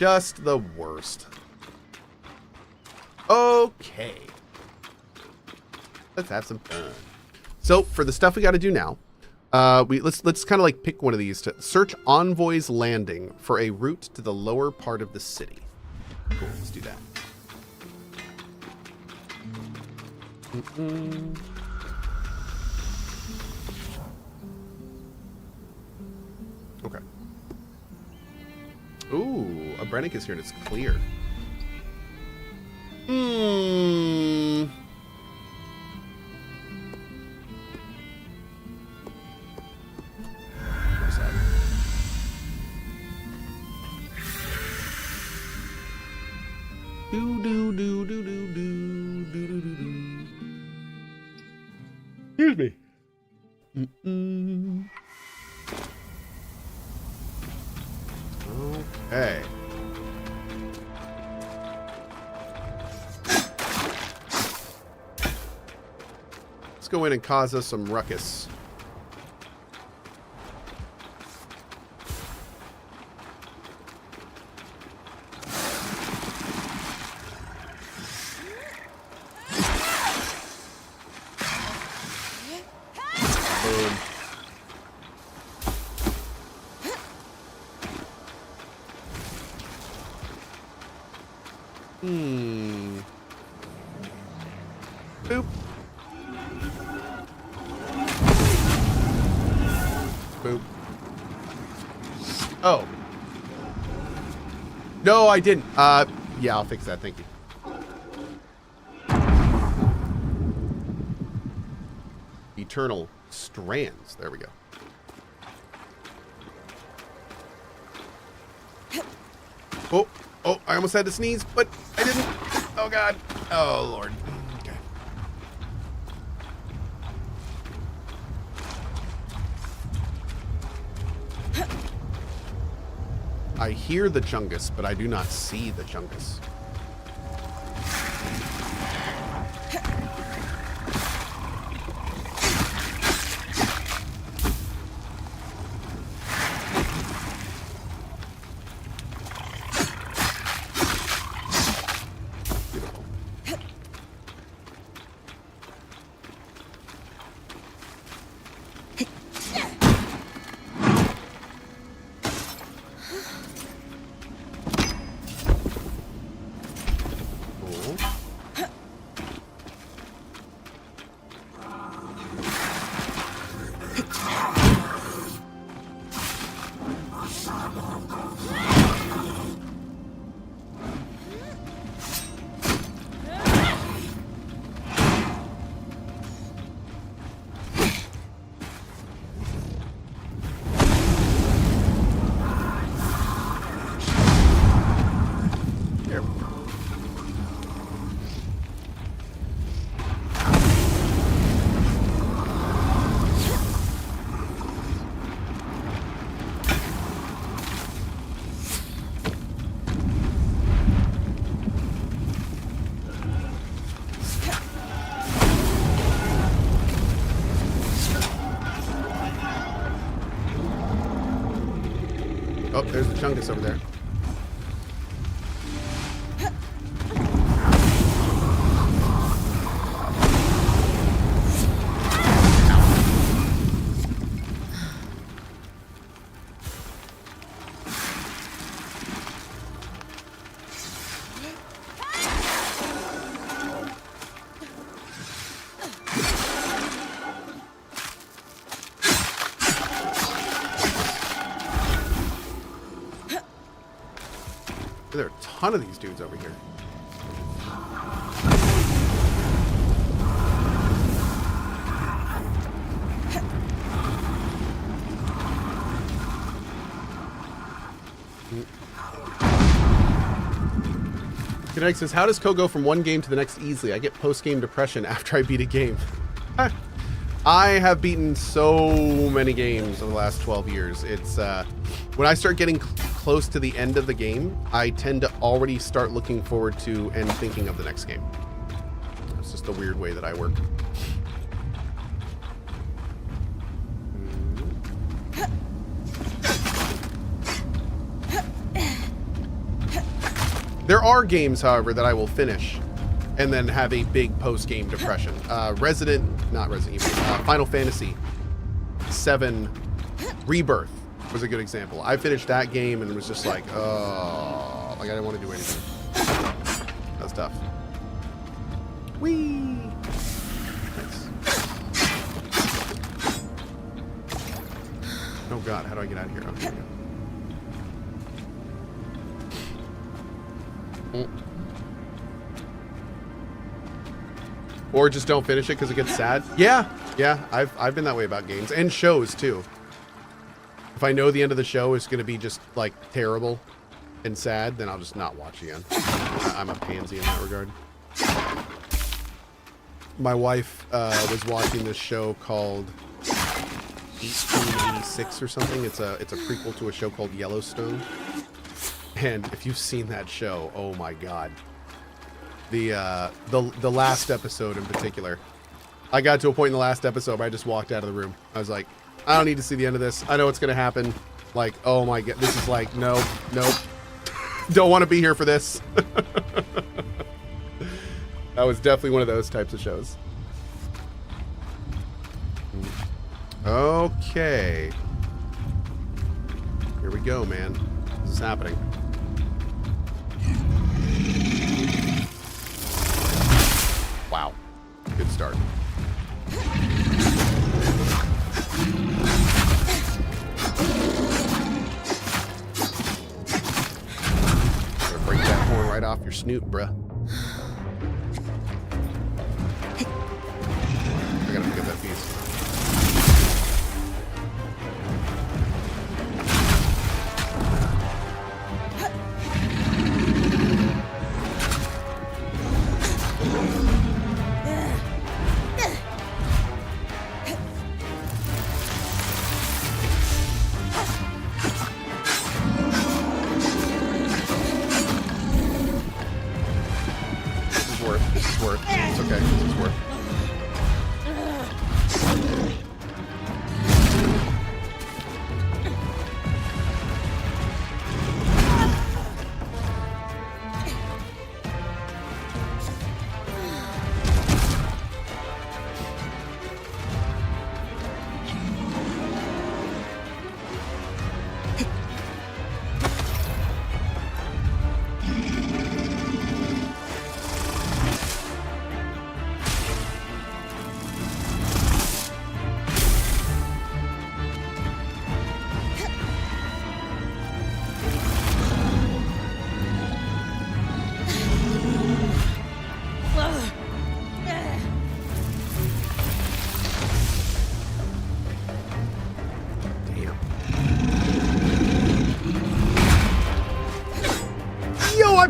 Just the worst. Okay. Let's have some fun. So for the stuff we got to do now, let's kind of like pick one of these to search Envoy's Landing for a route to the lower part of the city. Cool, let's do that. Okay. Ooh, a Brennick is here and it's clear. What's that? Do do do do do do do do do do. Excuse me. Okay. Let's go in and cause us some ruckus. Boom. Boop. Boop. Oh. No, I didn't. Yeah, I'll fix that. Thank you. Eternal Strands. There we go. Oh, oh, I almost had to sneeze, but I didn't. Oh, God. Oh, Lord. Okay. I hear the Chungus, but I do not see the Chungus. Oh, there's the Chungus over there. There are a ton of these dudes over here. Kinetic says, how does Cohh go from one game to the next easily? I get post-game depression after I beat a game. I have beaten so many games over the last 12 years. It's when I start getting close to the end of the game, I tend to already start looking forward to and thinking of the next game. It's just the weird way that I work. There are games, however, that I will finish and then have a big post-game depression. Final Fantasy VII Rebirth was a good example. I finished that game and was just like, oh, like I didn't want to do anything. That was tough. Whee! Nice. Oh God, how do I get out of here? Oh, here we go. Or just don't finish it because it gets sad. Yeah, I've been that way about games and shows too. If I know the end of the show is going to be just like terrible and sad, then I'll just not watch again. I'm a pansy in that regard. My wife was watching this show called 1886 or something. It's a prequel to a show called Yellowstone. And if you've seen that show, oh my God. The last episode in particular. I got to a point in the last episode where I just walked out of the room. I was like, I don't need to see the end of this. I know what's going to happen. Like, oh my God, this is like, nope. Don't want to be here for this. That was definitely one of those types of shows. Okay. Here we go, man. This is happening. Wow. Good start. Gotta break that horn right off your snoot, bruh. I gotta pick up that piece.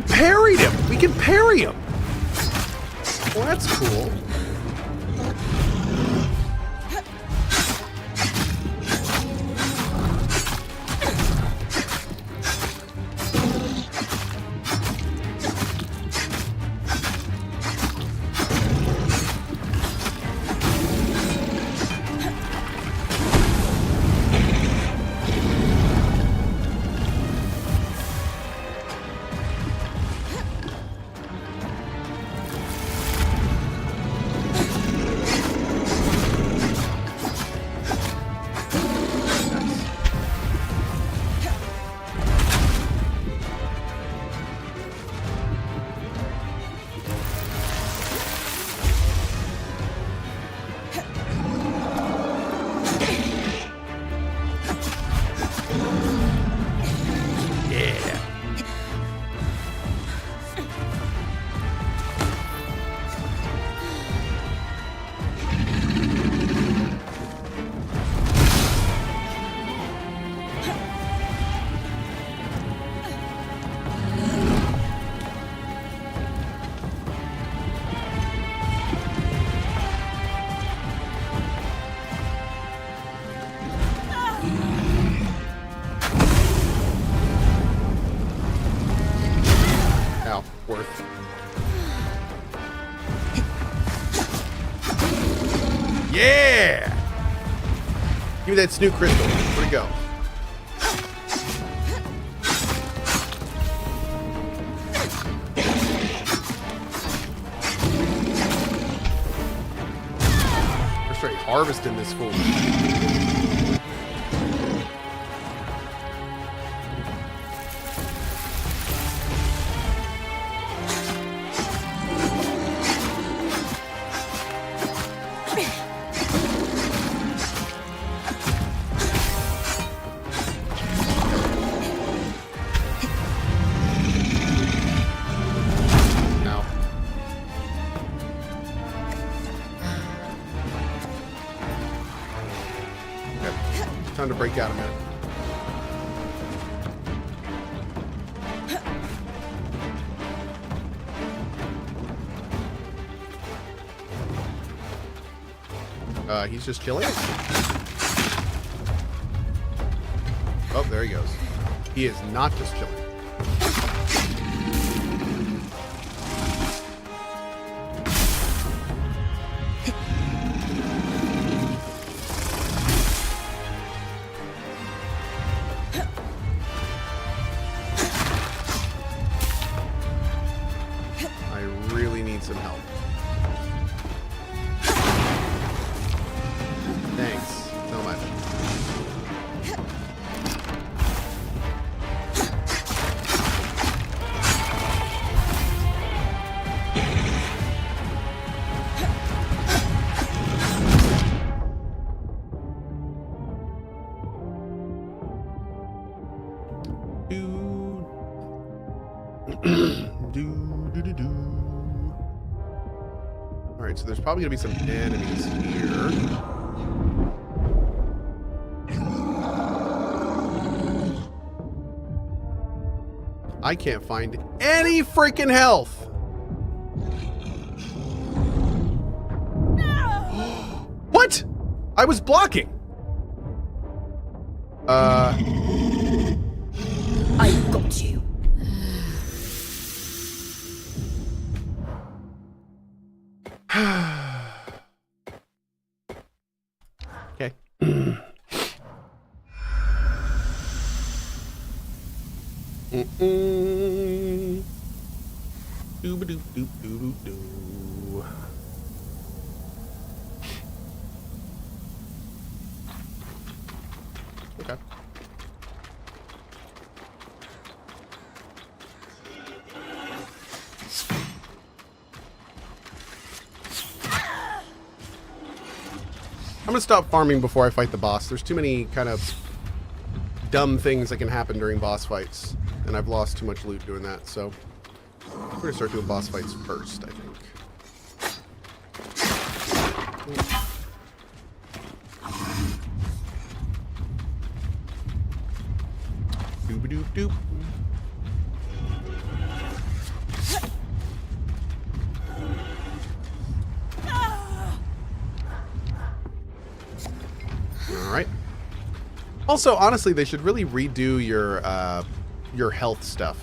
Parried him! We can parry him! Well, that's cool. Yeah! Give me that snoot crystal. Where'd it go? harvesting this fool. Time to break out a minute. He's just chilling. Oh, there he goes. He is not just chilling. Some help. Thanks so much. Alright, so there's probably going to be some enemies here. I can't find any freaking health! What? I was blocking! I got you. Okay. Doo-ba-doo-doo-doo-doo. Okay. I'm gonna stop farming before I fight the boss. There's too many kind of dumb things that can happen during boss fights, and I've lost too much loot doing that, so we're gonna start doing boss fights first, I think. Doop-a-doop-doop. Alright. Also, honestly, they should really redo your health stuff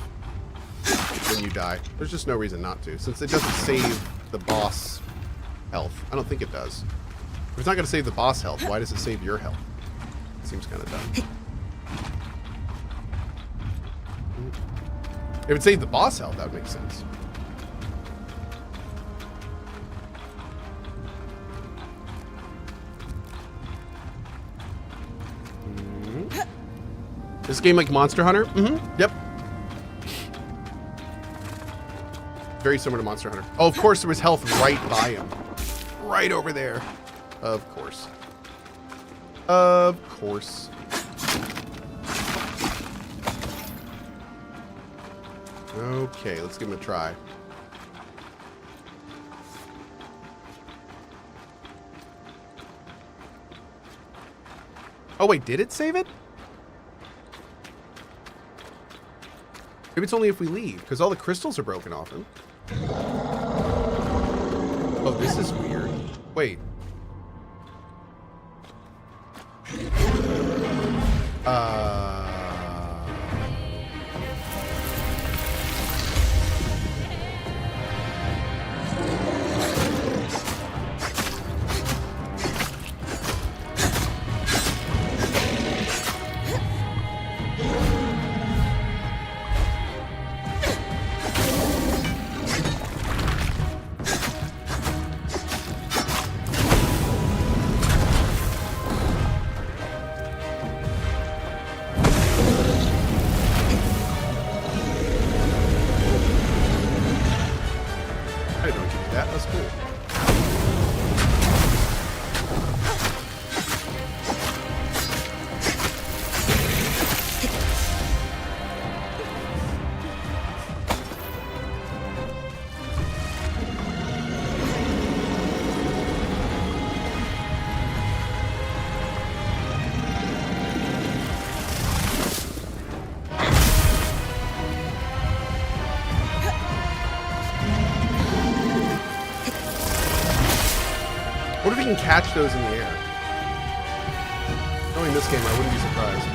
when you die. There's just no reason not to, since it doesn't save the boss health. I don't think it does. If it's not going to save the boss health, why does it save your health? It seems kind of dumb. If it saved the boss health, that would make sense. This game like Monster Hunter? Mm-hmm. Yep. Very similar to Monster Hunter. Oh, of course there was health right by him. Right over there. Of course. Of course. Okay, let's give him a try. Oh wait, did it save it? Maybe it's only if we leave, because all the crystals are broken off him. Oh, this is weird. Wait. That's cool. What if he can catch those in the air? Knowing this game, I wouldn't be surprised.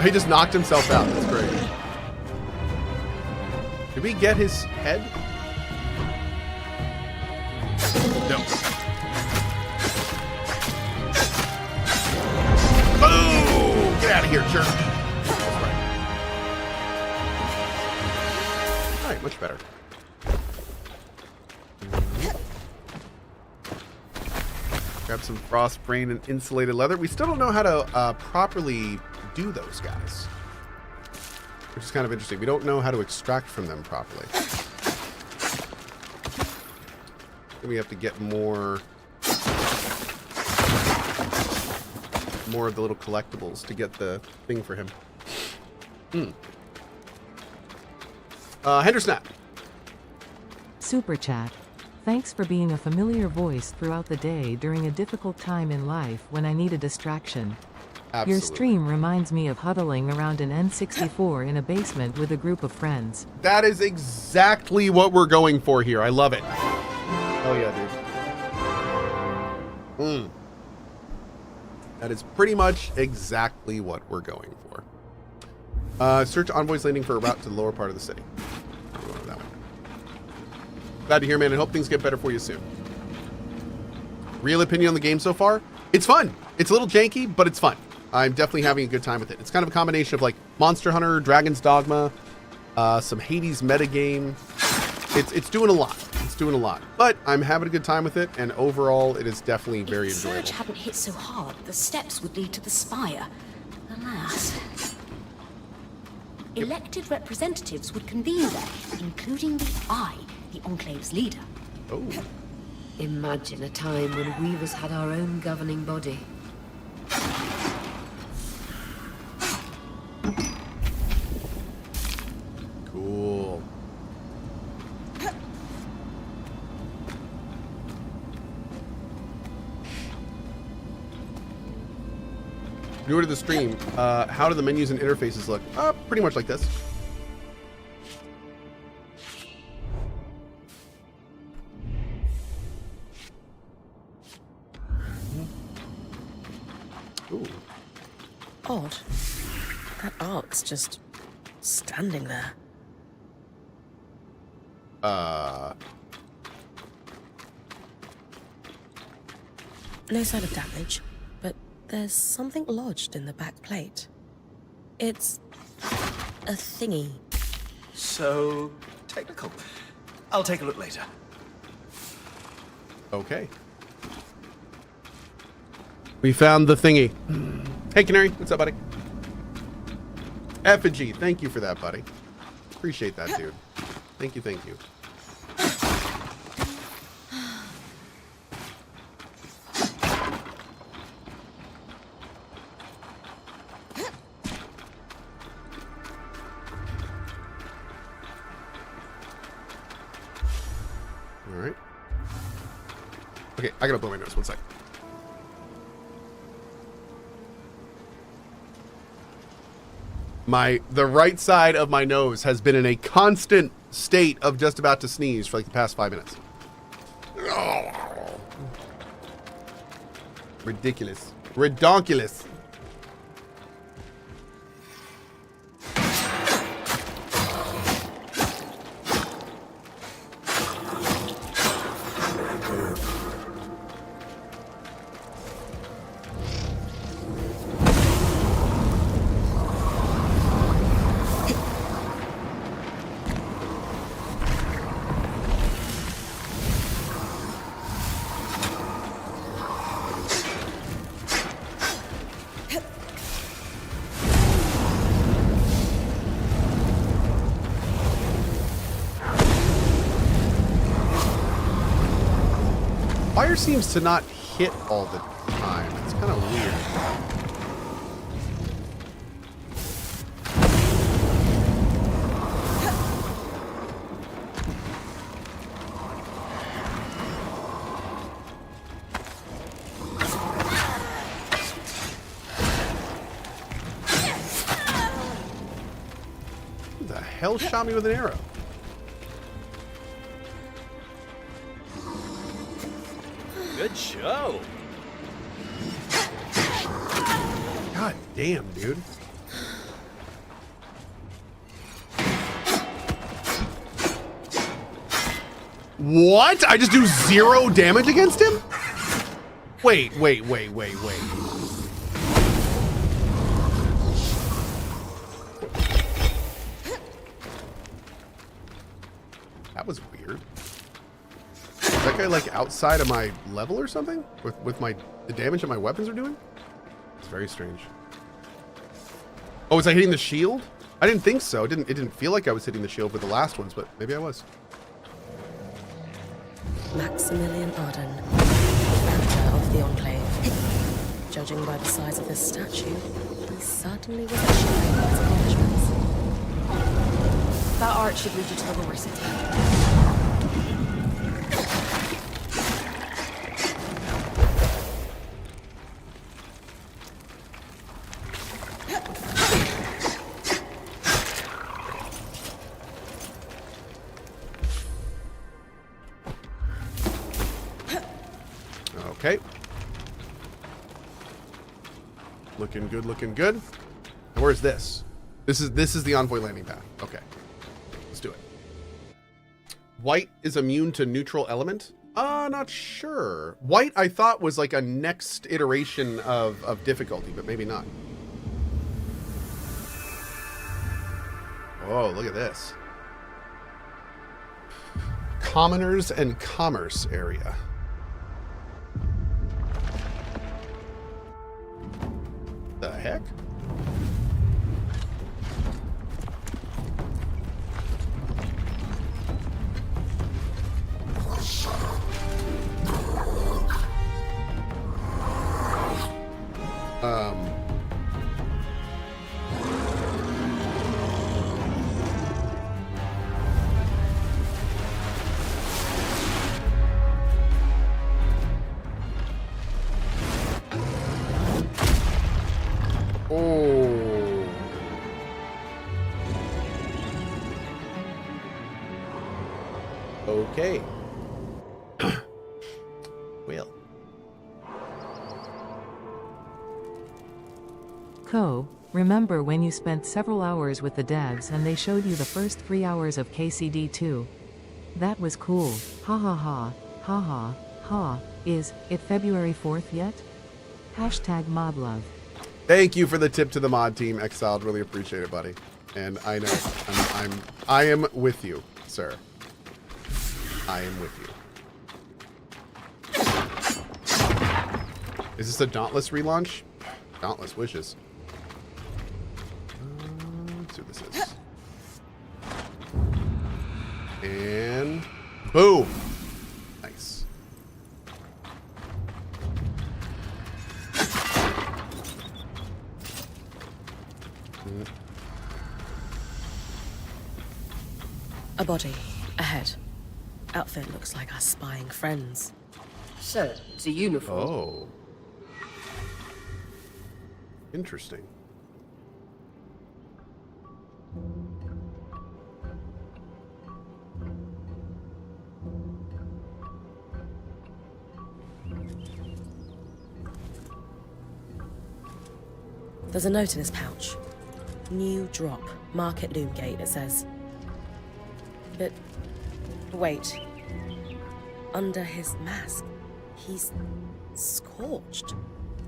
He just knocked himself out. That's great. Did we get his head? No. Boom! Get out of here, jerk. All right, much better. Grab some frost brain and insulated leather. We still don't know how to properly do those guys, which is kind of interesting. We don't know how to extract from them properly. We have to get more of the little collectibles to get the thing for him. Hendersnap. Super chat. Thanks for being a familiar voice throughout the day during a difficult time in life when I need a distraction. Absolutely. Your stream reminds me of huddling around an N64 in a basement with a group of friends. That is exactly what we're going for here. I love it. Oh yeah, dude. That is pretty much exactly what we're going for. Search Envoy's Landing for a route to the lower part of the city. That one. Glad to hear, man, and hope things get better for you soon. Real opinion on the game so far? It's fun. It's a little janky, but it's fun. I'm definitely having a good time with it. It's kind of a combination of like Monster Hunter, Dragon's Dogma, some Hades metagame. It's doing a lot. It's doing a lot. But I'm having a good time with it, and overall, it is definitely very enjoyable. If the surge hadn't hit so hard, the steps would lead to the spire. Alas. Elected representatives would convene there, including the Enclave's leader. Oh. Imagine a time when Weavers had our own governing body. Cool. Newer to the stream, how do the menus and interfaces look? Pretty much like this. Ooh. Odd. That ark's just standing there. No sign of damage, but there's something lodged in the back plate. It's a thingy. So technical. I'll take a look later. Okay. We found the thingy. Hey, Canary. What's up, buddy? Effigy. Thank you for that, buddy. Appreciate that, dude. Thank you, thank you. All right. Okay, I gotta blow my nose. One sec. The right side of my nose has been in a constant state of just about to sneeze for like the past 5 minutes. Ridiculous. Redonkulous. Fire seems to not hit all the time. It's kind of weird. Who the hell shot me with an arrow? Good show. God damn, dude. What? I just do 0 damage against him? Wait. That was weird. Is that guy like outside of my level or something? With the damage that my weapons are doing? It's very strange. Oh, was I hitting the shield? I didn't think so. It didn't feel like I was hitting the shield with the last ones, but maybe I was. Maximilian Arden, founder of the Enclave. Judging by the size of this statue, he certainly was achieving his accomplishments. That art should lead you to the lower city. Okay. Looking good, looking good. And where's this? This is the Envoy landing pad. Okay. Let's do it. White is immune to neutral element? Not sure. White I thought was like a next iteration of difficulty, but maybe not. Oh, look at this. Commoners and Commerce area. The heck? Oh. Okay. Well. Cohh, remember when you spent several hours with the devs and they showed you the first 3 hours of KCD2? That was cool. Ha ha ha. Ha ha. Ha. Is it February 4th yet? Hashtag mod love. Thank you for the tip to the mod team, Exiled. Really appreciate it, buddy. And I know I am with you, sir. I am with you. Is this a Dauntless relaunch? Dauntless wishes. Let's see what this is. And boom. Nice. A body, ahead. Outfit looks like our spying friends. So, it's a uniform. Oh. Interesting. There's a note in his pouch. New drop. Market Loomgate, it says. But wait. Under his mask, he's scorched.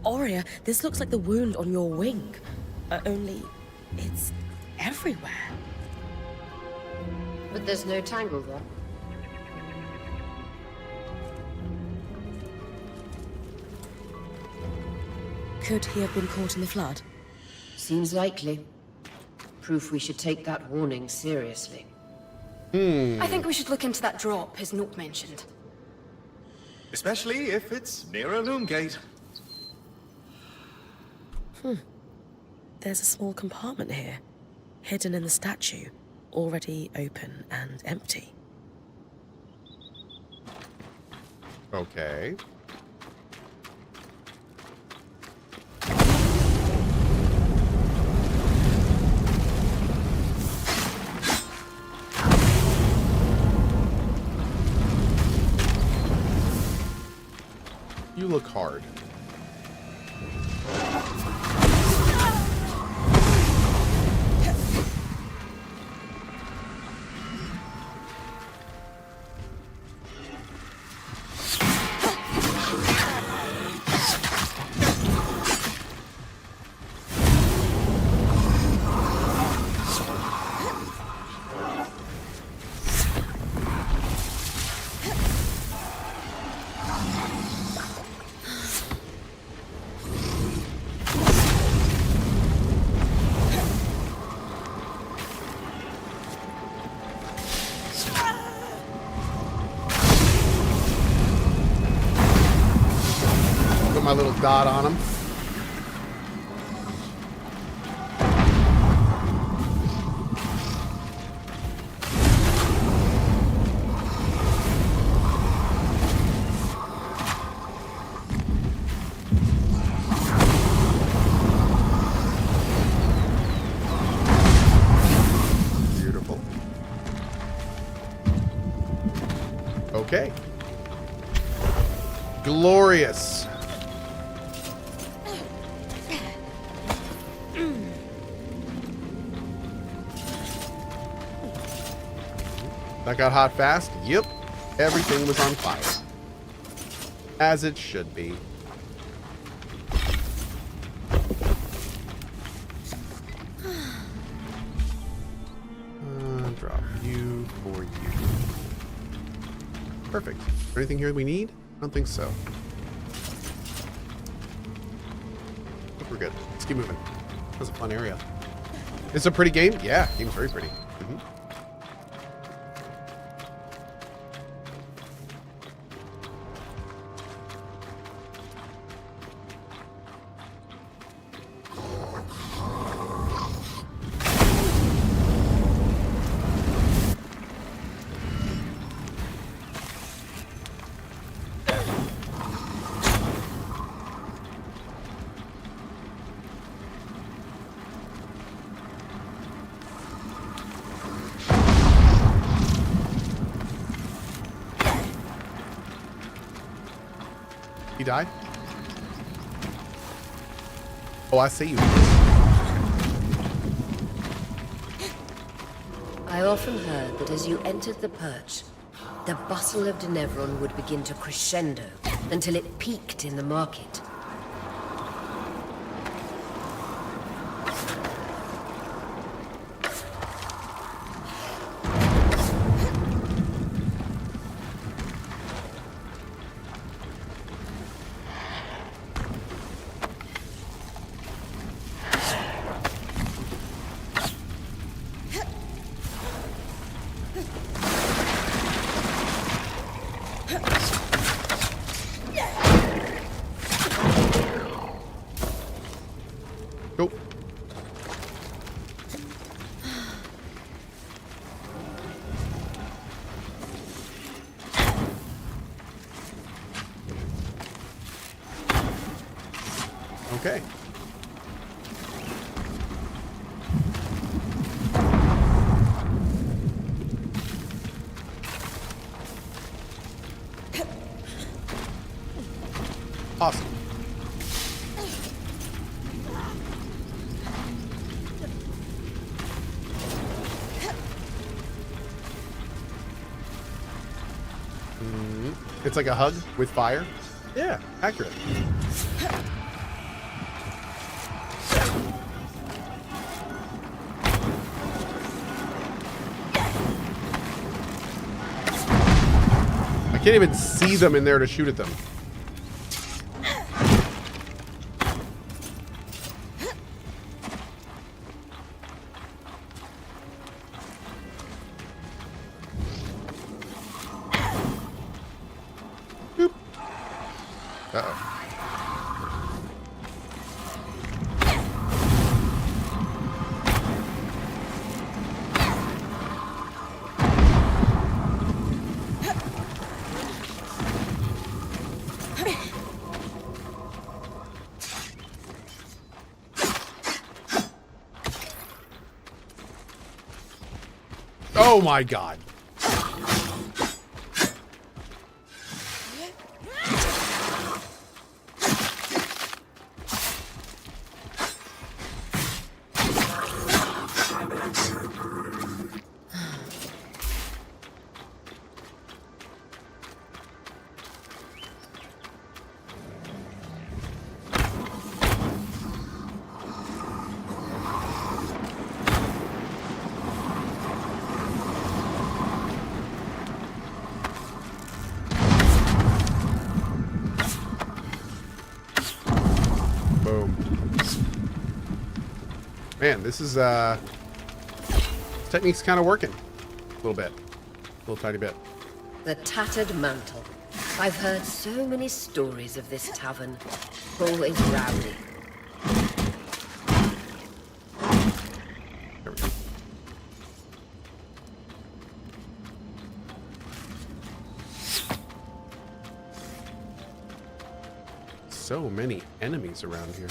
Aurea, this looks like the wound on your wing. Only it's everywhere. But there's no tangle there. Could he have been caught in the flood? Seems likely. Proof we should take that warning seriously. I think we should look into that drop his note mentioned. Especially if it's near a loom gate. There's a small compartment here, hidden in the statue, already open and empty. Okay. You look hard. My little dot on him. Beautiful. Okay. Glorious. That got hot fast? Yep. Everything was on fire. As it should be. Drop you for you. Perfect. Anything here we need? I don't think so. I think we're good. Let's keep moving. That's a fun area. It's a pretty game? Yeah, game's very pretty. He died? Oh, I see you. I often heard that as you entered the perch, the bustle of Denevron would begin to crescendo until it peaked in the market. It's like a hug with fire. Yeah, accurate. I can't even see them in there to shoot at them. Boop. Uh-oh. Oh my god. Man, this is, technique's kind of working. A little bit. A little tiny bit. The Tattered Mantle. I've heard so many stories of this tavern. Always rowdy. There we go. So many enemies around here.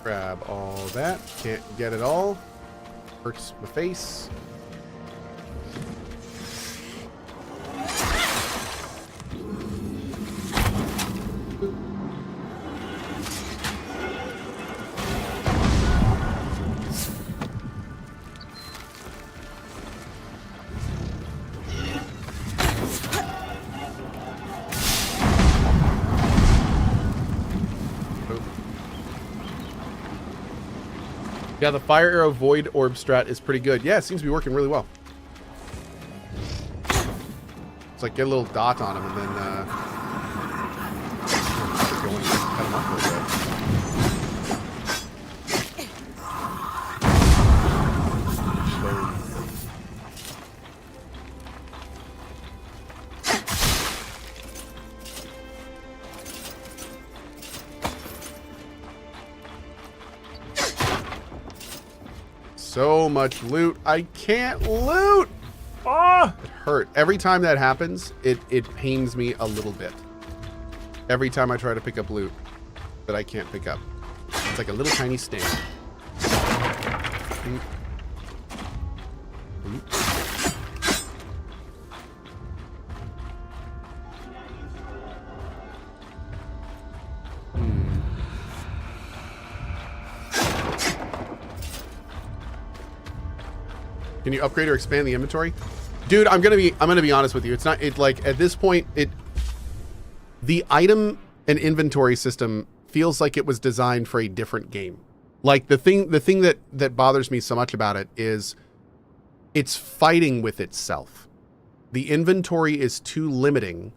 Grab all that. Can't get it all. Hurts my face. Yeah, the Fire Arrow Void Orb strat is pretty good. Yeah, it seems to be working really well. It's like get a little dot on him and then go and cut him off a little bit. So much loot. I can't loot. Ah, it hurt. Every time that happens, it pains me a little bit. Every time I try to pick up loot that I can't pick up. It's like a little tiny sting. Can you upgrade or expand the inventory? Dude, I'm gonna be honest with you. It's not, it like at this point, the item and inventory system feels like it was designed for a different game. Like the thing that bothers me so much about it is it's fighting with itself. The inventory is too limiting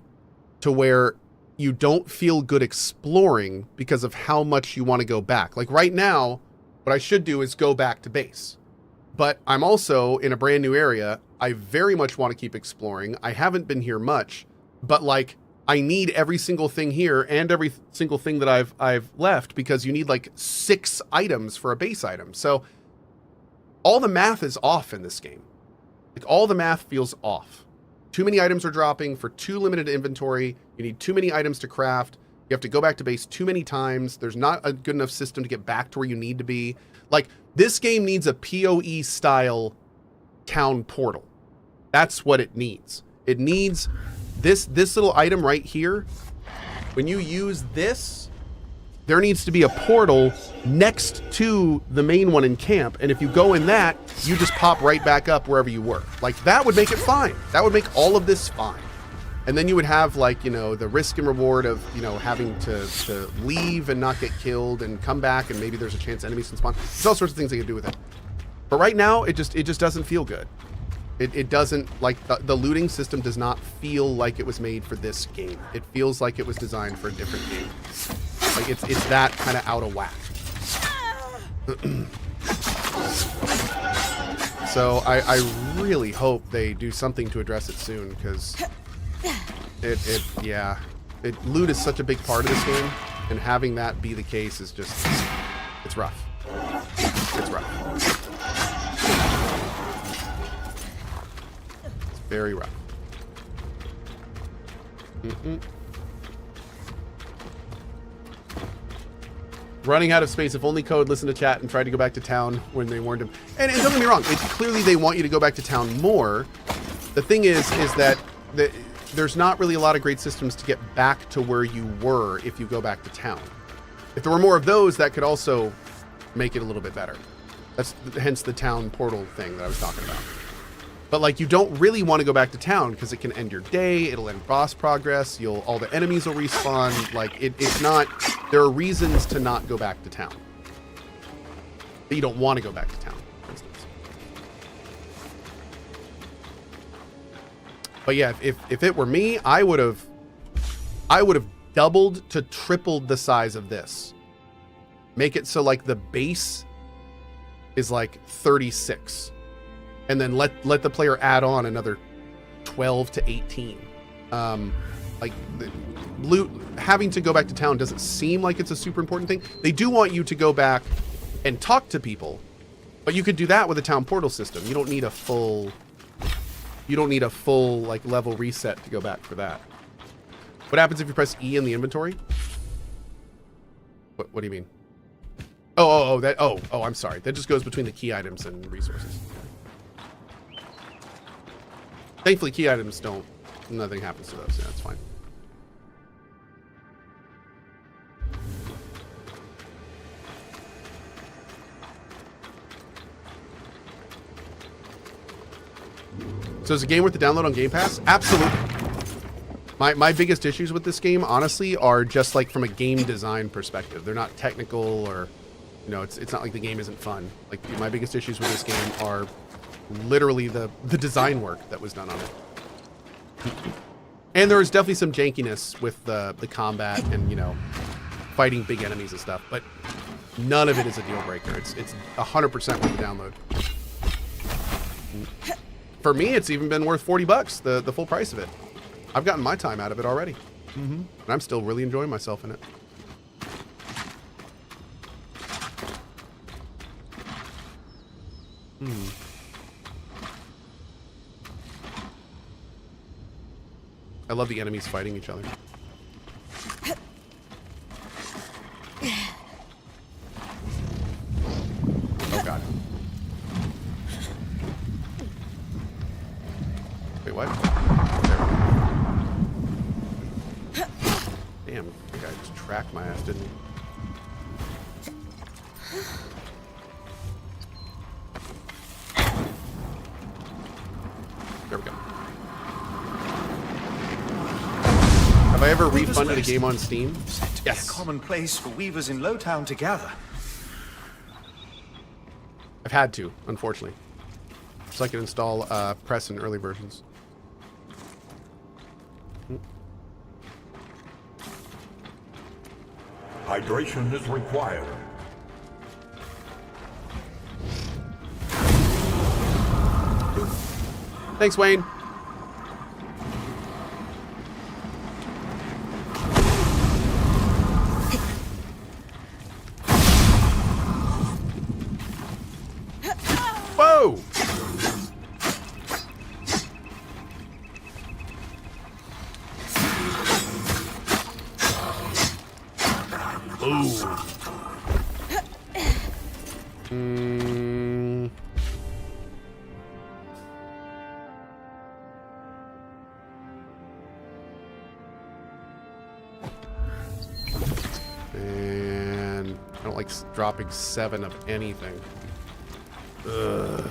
to where you don't feel good exploring because of how much you want to go back. Like right now, what I should do is go back to base. But I'm also in a brand new area. I very much want to keep exploring. I haven't been here much, but like I need every single thing here and every single thing that I've left because you need like 6 items for a base item. So all the math is off in this game. Like all the math feels off. Too many items are dropping for too limited inventory. You need too many items to craft. You have to go back to base too many times. There's not a good enough system to get back to where you need to be. Like, this game needs a PoE style town portal. That's what it needs. It needs this little item right here. When you use this, there needs to be a portal next to the main one in camp, and if you go in that, you just pop right back up wherever you were. Like, that would make it fine. That would make all of this fine. And then you would have, like, you know, the risk and reward of, you know, having to leave and not get killed and come back, and maybe there's a chance enemies can spawn. There's all sorts of things they can do with it. But right now, it just doesn't feel good. It doesn't, like, the looting system does not feel like it was made for this game. It feels like it was designed for a different game. Like, it's that kind of out of whack. So I really hope they do something to address it soon, because loot is such a big part of this game, and having that be the case is just, it's rough. It's rough. It's very rough. Running out of space. If only Cohh listened to chat and tried to go back to town when they warned him. And don't get me wrong, it's clearly they want you to go back to town more. The thing is that there's not really a lot of great systems to get back to where you were if you go back to town. If there were more of those, that could also make it a little bit better. That's hence the town portal thing that I was talking about. But, like, you don't really want to go back to town because it can end your day, it'll end boss progress, all the enemies will respawn. Like, it's not, there are reasons to not go back to town. But you don't want to go back to town, for instance. But yeah, if it were me, I would have doubled to tripled the size of this. Make it so, like, the base is like 36. And then let the player add on another 12 to 18. Like, loot, having to go back to town doesn't seem like it's a super important thing. They do want you to go back and talk to people, but you could do that with a town portal system. You don't need a full like level reset to go back for that. What happens if you press E in the inventory? What do you mean? Oh, I'm sorry. That just goes between the key items and resources. Thankfully, key items nothing happens to those. Yeah, that's fine. So is the game worth the download on Game Pass? Absolutely. My biggest issues with this game, honestly, are just like from a game design perspective. They're not technical, or, you know, it's not like the game isn't fun. Like, my biggest issues with this game are literally the design work that was done on it. And there was definitely some jankiness with the combat and, you know, fighting big enemies and stuff, but none of it is a deal breaker. It's 100% worth the download. For me, it's even been worth $40, the full price of it. I've gotten my time out of it already. And I'm still really enjoying myself in it. I love the enemies fighting each other. Oh god. Wait, what? There. Damn, the guy just tracked my ass, didn't he? There we go. Have I ever refunded a game on Steam? Yes. A common place for weavers in Lowtown to gather. I've had to, unfortunately. So I can install press in early versions. Hydration is required. Thanks, Wayne. Whoa! don't like dropping 7 of anything. Ugh.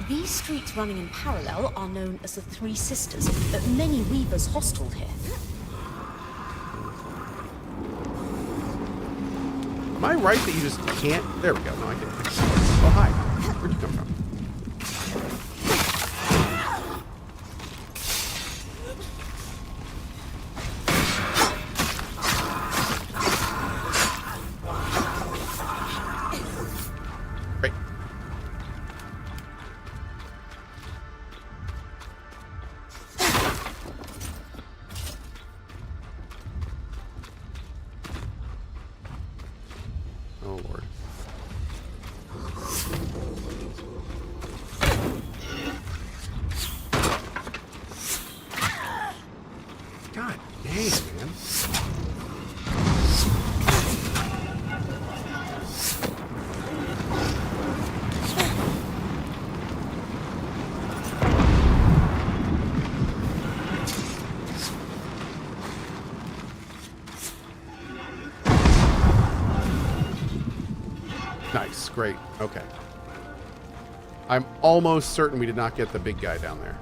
These streets running in parallel are known as the Three Sisters, but many weavers hosteled here. Am I right that you just can't? There we go. No, I can. Oh, hi. Where'd you come from? Great. Oh, Lord. God dang, man. Nice, great, okay. I'm almost certain we did not get the big guy down there.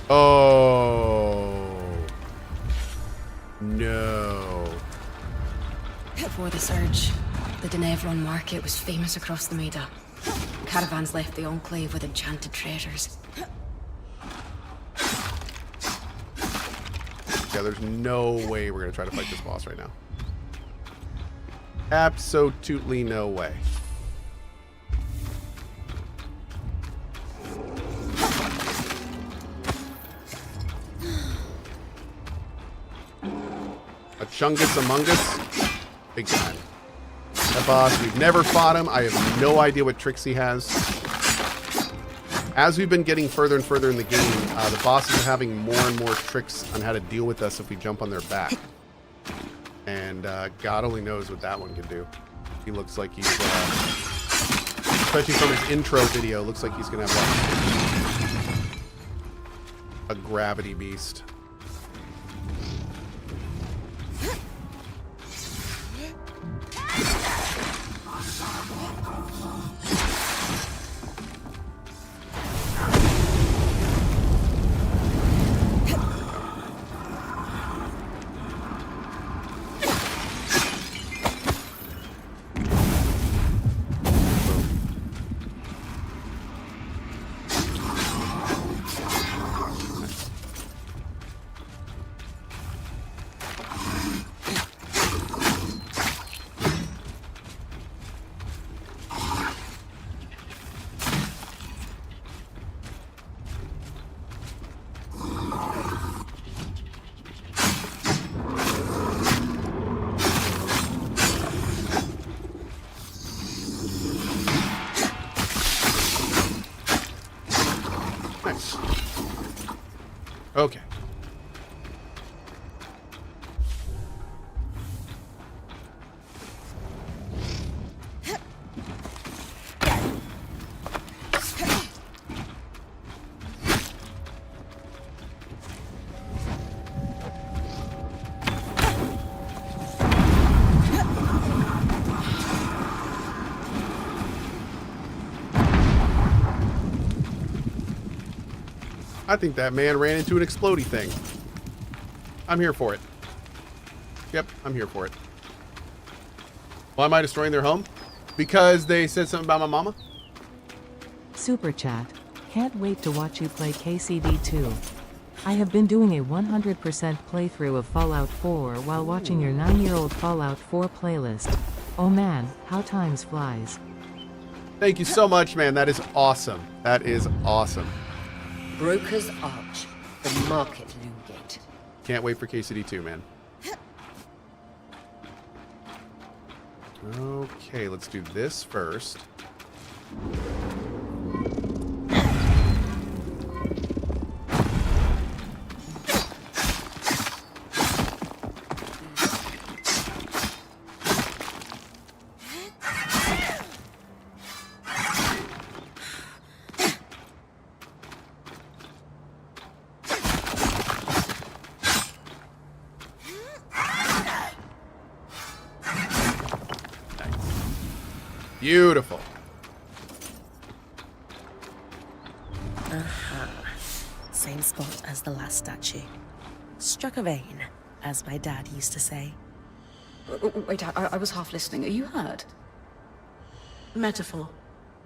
Oh. No. Before the surge, the Denevron market was famous across the Maida. Caravans left the Enclave with enchanted treasures. Yeah, there's no way we're gonna try to fight this boss right now. Absolutely no way. A Chungus Among Us? Big time. That boss, we've never fought him. I have no idea what tricks he has. As we've been getting further and further in the game, the bosses are having more and more tricks on how to deal with us if we jump on their back. And God only knows what that one can do. He looks like he's, especially from his intro video, looks like he's going to have like a gravity beast. Okay. I think that man ran into an explodey thing. I'm here for it. Yep, I'm here for it. Why am I destroying their home? Because they said something about my mama? Super chat. Can't wait to watch you play KCD 2. I have been doing a 100% playthrough of Fallout 4 while watching your 9-year-old Fallout 4 playlist. Oh man, how times flies. Thank you so much, man. That is awesome. That is awesome. Broker's Arch, the market loom gate. Can't wait for KCD 2, man. Okay, let's do this first. Beautiful. Same spot as the last statue. Struck a vein, as my dad used to say. Wait, I was half listening. Are you hurt? Metaphor.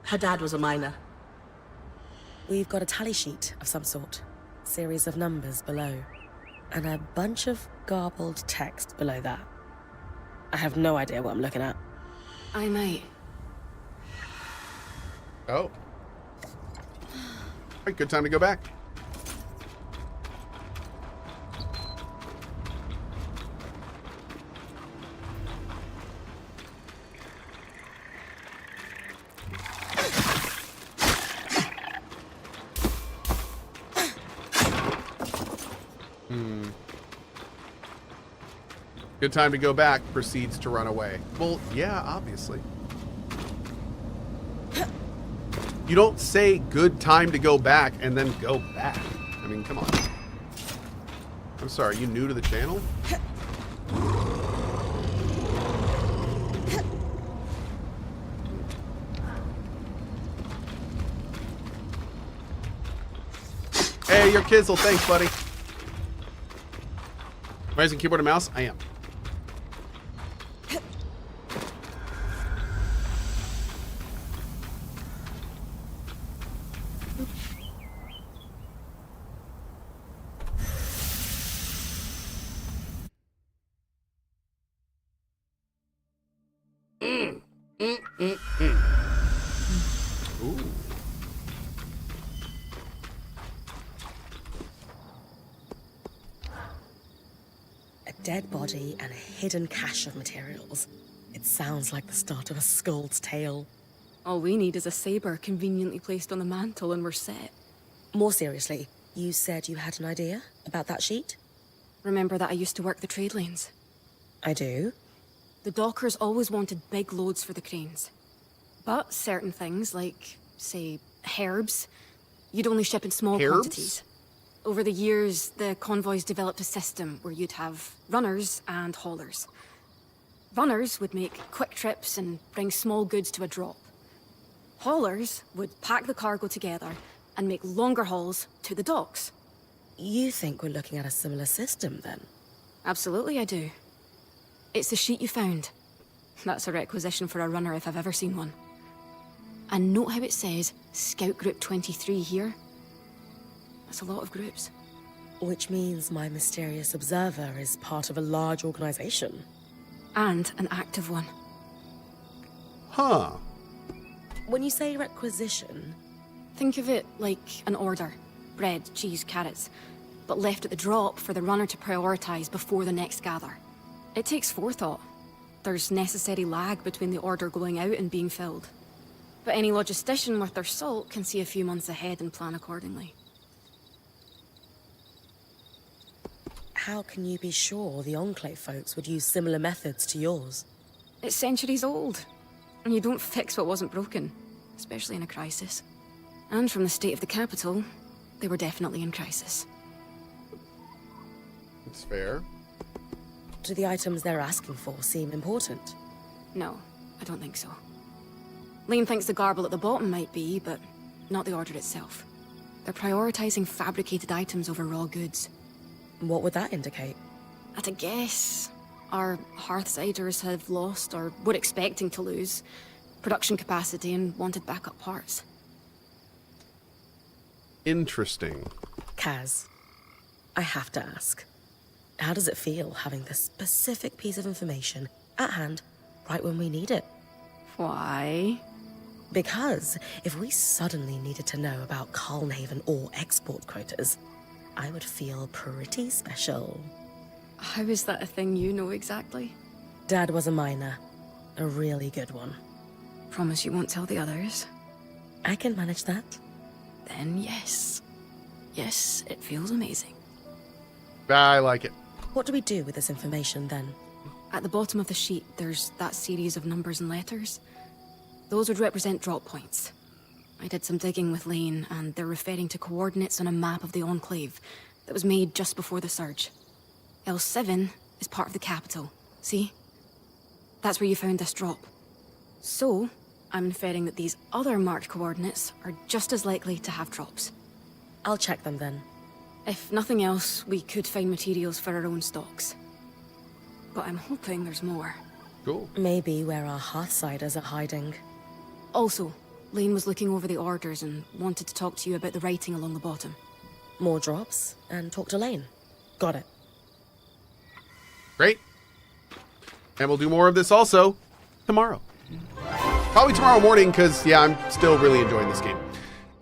Her dad was a miner. We've got a tally sheet of some sort. Series of numbers below. And a bunch of garbled text below that. I have no idea what I'm looking at. I might. Oh. Right, good time to go back. Good time to go back, proceeds to run away. Well, yeah, obviously. You don't say good time to go back and then go back. I mean, come on. I'm sorry, you new to the channel? Hey, your Kizzle. Thanks, buddy. Am I using keyboard and mouse? I am. Ooh. A dead body and a hidden cache of materials. It sounds like the start of a Skull's tale. All we need is a saber conveniently placed on the mantle and we're set. More seriously, you said you had an idea about that sheet? Remember that I used to work the trade lanes? I do. The dockers always wanted big loads for the cranes. But certain things, like, say, herbs, you'd only ship in small quantities. Over the years, the convoys developed a system where you'd have runners and haulers. Runners would make quick trips and bring small goods to a drop. Haulers would pack the cargo together and make longer hauls to the docks. You think we're looking at a similar system, then? Absolutely, I do. It's the sheet you found. That's a requisition for a runner if I've ever seen one. And note how it says Scout Group 23 here. That's a lot of groups. Which means my mysterious observer is part of a large organization. And an active one. Huh. When you say requisition... Think of it like an order. Bread, cheese, carrots. But left at the drop for the runner to prioritize before the next gather. It takes forethought. There's necessary lag between the order going out and being filled. But any logistician worth their salt can see a few months ahead and plan accordingly. How can you be sure the Enclave folks would use similar methods to yours? It's centuries old. And you don't fix what wasn't broken. Especially in a crisis. And from the state of the capital, they were definitely in crisis. It's fair. Do the items they're asking for seem important? No, I don't think so. Lane thinks the garble at the bottom might be, but not the order itself. They're prioritizing fabricated items over raw goods. What would that indicate? At a guess, our Hearthsiders have lost, or were expecting to lose, production capacity and wanted backup parts. Interesting. Kaz, I have to ask. How does it feel having this specific piece of information at hand right when we need it? Why? Because if we suddenly needed to know about Carlhaven or export quotas, I would feel pretty special. How is that a thing you know exactly? Dad was a miner. A really good one. Promise you won't tell the others? I can manage that. Then yes. Yes, it feels amazing. I like it. What do we do with this information then? At the bottom of the sheet, there's that series of numbers and letters. Those would represent drop points. I did some digging with Lane, and they're referring to coordinates on a map of the Enclave that was made just before the surge. L7 is part of the capital, see? That's where you found this drop. So, I'm inferring that these other marked coordinates are just as likely to have drops. I'll check them then. If nothing else, we could find materials for our own stocks. But I'm hoping there's more. Cool. Maybe where our Hearthsiders are hiding. Also, Lane was looking over the orders and wanted to talk to you about the writing along the bottom. More drops, and talk to Lane. Got it. Great. And we'll do more of this also tomorrow. Probably tomorrow morning, because, yeah, I'm still really enjoying this game.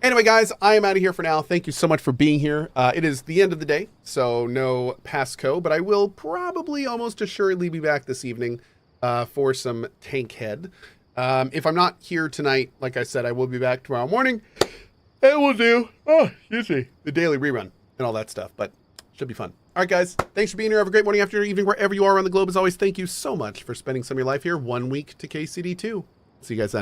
Anyway, guys, I am out of here for now. Thank you so much for being here. It is the end of the day, so no passco, but I will probably almost assuredly be back this evening for some Tank Head. If I'm not here tonight, like I said, I will be back tomorrow morning. And we'll do, the daily rerun and all that stuff, but should be fun. All right, guys, thanks for being here. Have a great morning, afternoon, evening, wherever you are around the globe. As always, thank you so much for spending some of your life here. 1 week to KCD2. See you guys then.